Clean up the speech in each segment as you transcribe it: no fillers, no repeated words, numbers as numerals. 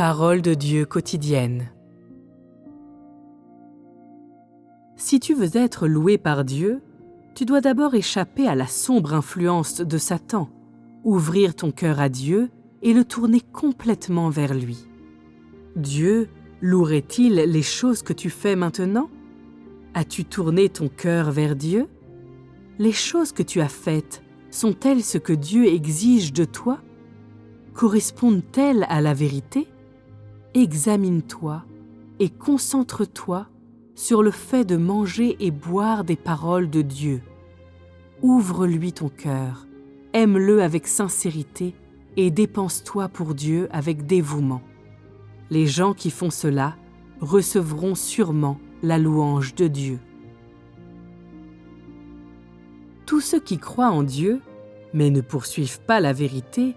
Parole de Dieu quotidienne. Si tu veux être loué par Dieu, tu dois d'abord échapper à la sombre influence de Satan, ouvrir ton cœur à Dieu et le tourner complètement vers lui. Dieu louerait-il les choses que tu fais maintenant? As-tu tourné ton cœur vers Dieu? Les choses que tu as faites sont-elles ce que Dieu exige de toi? Correspondent-elles à la vérité? Examine-toi et concentre-toi sur le fait de manger et boire des paroles de Dieu. Ouvre-lui ton cœur, aime-le avec sincérité et dépense-toi pour Dieu avec dévouement. Les gens qui font cela recevront sûrement la louange de Dieu. Tous ceux qui croient en Dieu, mais ne poursuivent pas la vérité,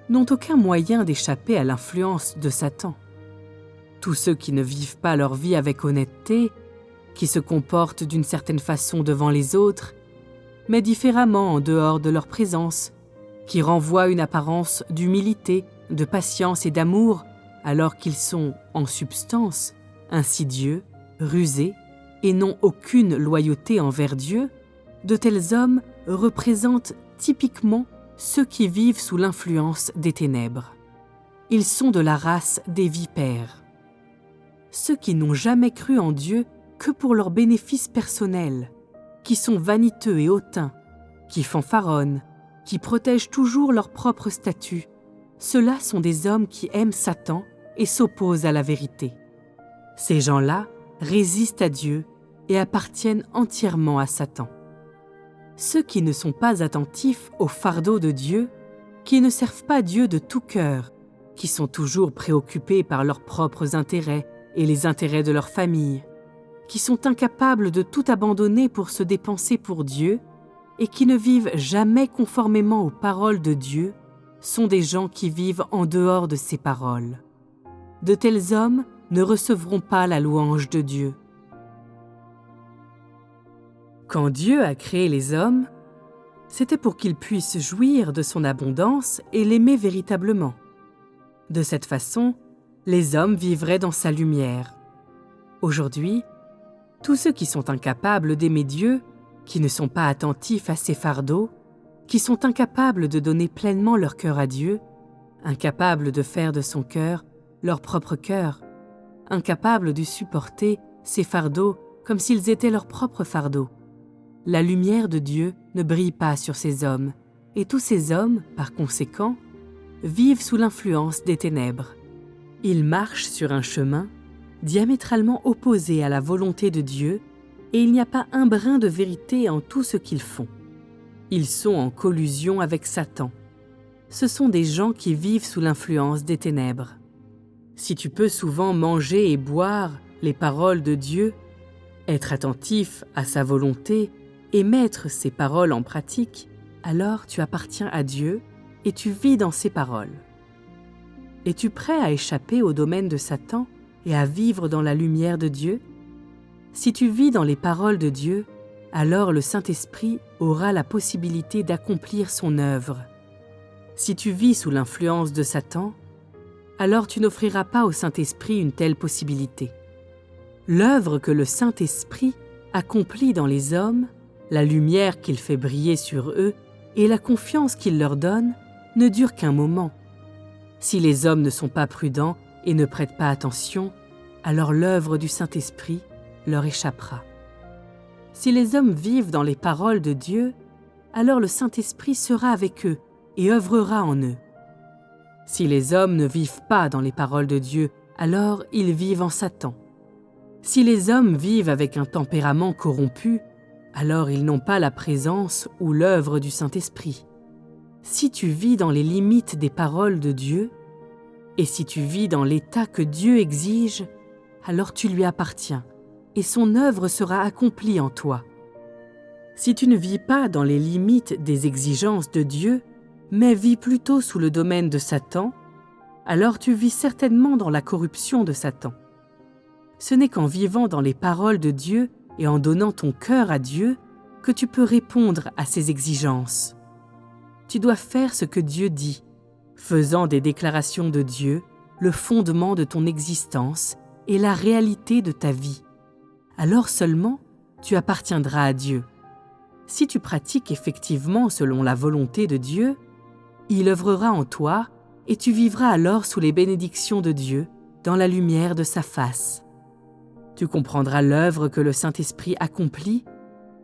n'ont aucun moyen d'échapper à l'influence de Satan. Tous ceux qui ne vivent pas leur vie avec honnêteté, qui se comportent d'une certaine façon devant les autres, mais différemment en dehors de leur présence, qui renvoient une apparence d'humilité, de patience et d'amour, alors qu'ils sont, en substance, insidieux, rusés et n'ont aucune loyauté envers Dieu, de tels hommes représentent typiquement ceux qui vivent sous l'influence des ténèbres. Ils sont de la race des vipères. Ceux qui n'ont jamais cru en Dieu que pour leurs bénéfices personnels, qui sont vaniteux et hautains, qui fanfaronnent, qui protègent toujours leur propre statut, ceux-là sont des hommes qui aiment Satan et s'opposent à la vérité. Ces gens-là résistent à Dieu et appartiennent entièrement à Satan. Ceux qui ne sont pas attentifs au fardeau de Dieu, qui ne servent pas Dieu de tout cœur, qui sont toujours préoccupés par leurs propres intérêts et les intérêts de leur famille, qui sont incapables de tout abandonner pour se dépenser pour Dieu et qui ne vivent jamais conformément aux paroles de Dieu, sont des gens qui vivent en dehors de ces paroles. De tels hommes ne recevront pas la louange de Dieu. Quand Dieu a créé les hommes, c'était pour qu'ils puissent jouir de son abondance et l'aimer véritablement. De cette façon, les hommes vivraient dans sa lumière. Aujourd'hui, tous ceux qui sont incapables d'aimer Dieu, qui ne sont pas attentifs à ses fardeaux, qui sont incapables de donner pleinement leur cœur à Dieu, incapables de faire de son cœur leur propre cœur, incapables de supporter ces fardeaux comme s'ils étaient leurs propres fardeaux. La lumière de Dieu ne brille pas sur ces hommes, et tous ces hommes, par conséquent, vivent sous l'influence des ténèbres. Ils marchent sur un chemin diamétralement opposé à la volonté de Dieu, et il n'y a pas un brin de vérité en tout ce qu'ils font. Ils sont en collusion avec Satan. Ce sont des gens qui vivent sous l'influence des ténèbres. Si tu peux souvent manger et boire les paroles de Dieu, être attentif à sa volonté et mettre ses paroles en pratique, alors tu appartiens à Dieu et tu vis dans ses paroles. Es-tu prêt à échapper au domaine de Satan et à vivre dans la lumière de Dieu? Si tu vis dans les paroles de Dieu, alors le Saint-Esprit aura la possibilité d'accomplir son œuvre. Si tu vis sous l'influence de Satan, alors tu n'offriras pas au Saint-Esprit une telle possibilité. L'œuvre que le Saint-Esprit accomplit dans les hommes, la lumière qu'il fait briller sur eux et la confiance qu'il leur donne ne durent qu'un moment. Si les hommes ne sont pas prudents et ne prêtent pas attention, alors l'œuvre du Saint-Esprit leur échappera. Si les hommes vivent dans les paroles de Dieu, alors le Saint-Esprit sera avec eux et œuvrera en eux. Si les hommes ne vivent pas dans les paroles de Dieu, alors ils vivent en Satan. Si les hommes vivent avec un tempérament corrompu, alors ils n'ont pas la présence ou l'œuvre du Saint-Esprit. Si tu vis dans les limites des paroles de Dieu, et si tu vis dans l'état que Dieu exige, alors tu lui appartiens, et son œuvre sera accomplie en toi. Si tu ne vis pas dans les limites des exigences de Dieu, mais vis plutôt sous le domaine de Satan, alors tu vis certainement dans la corruption de Satan. Ce n'est qu'en vivant dans les paroles de Dieu et en donnant ton cœur à Dieu que tu peux répondre à ses exigences. Tu dois faire ce que Dieu dit, faisant des déclarations de Dieu le fondement de ton existence et la réalité de ta vie. Alors seulement, tu appartiendras à Dieu. Si tu pratiques effectivement selon la volonté de Dieu, il œuvrera en toi et tu vivras alors sous les bénédictions de Dieu, dans la lumière de sa face. Tu comprendras l'œuvre que le Saint-Esprit accomplit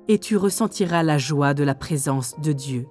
et tu ressentiras la joie de la présence de Dieu.